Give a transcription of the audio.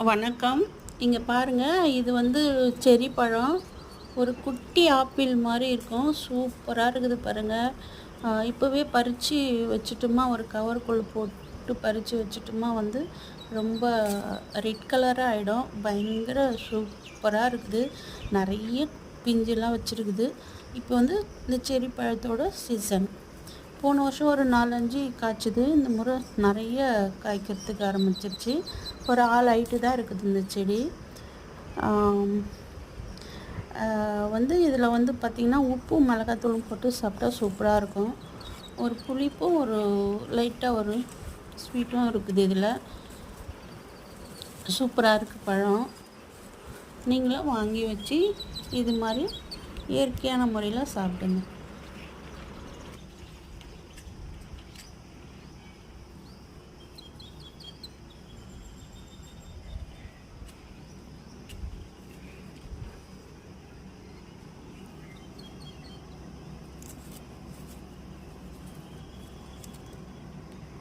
வணக்கம். இங்கே பாருங்கள், இது வந்து செர்ரி பழம். ஒரு குட்டி ஆப்பிள் மாதிரி இருக்கும். சூப்பராக இருக்குது பாருங்கள். இப்போவே பறித்து வச்சுட்டோமா, ஒரு கவருக்குள்ளே போட்டு பறித்து வச்சுட்டோமா வந்து ரொம்ப ரெட் கலராக ஆகிடும். பயங்கர சூப்பராக இருக்குது. நிறைய பிஞ்சுலாம் வச்சுருக்குது. இப்போ வந்து இந்த செர்ரி பழத்தோட சீசன். போன வருஷம் ஒரு 4-5 காய்ச்சிது. இந்த முறை நிறைய காய்க்கிறதுக்கு ஆரம்பிச்சிருச்சு. ஒரு ஆள் ஹைட்டு தான் இருக்குது இந்த செடி. வந்து இதில் வந்து பார்த்திங்கன்னா உப்பும் மிளகாத்தூளும் போட்டு சாப்பிட்டா சூப்பராக இருக்கும். ஒரு புளிப்பும் ஒரு லைட்டாக ஒரு ஸ்வீட்டும் இருக்குது. இதில் சூப்பராக இருக்குது பழம். நீங்களும் வாங்கி வச்சு இது மாதிரி இயற்கையான முறையில் சாப்பிடுங்க.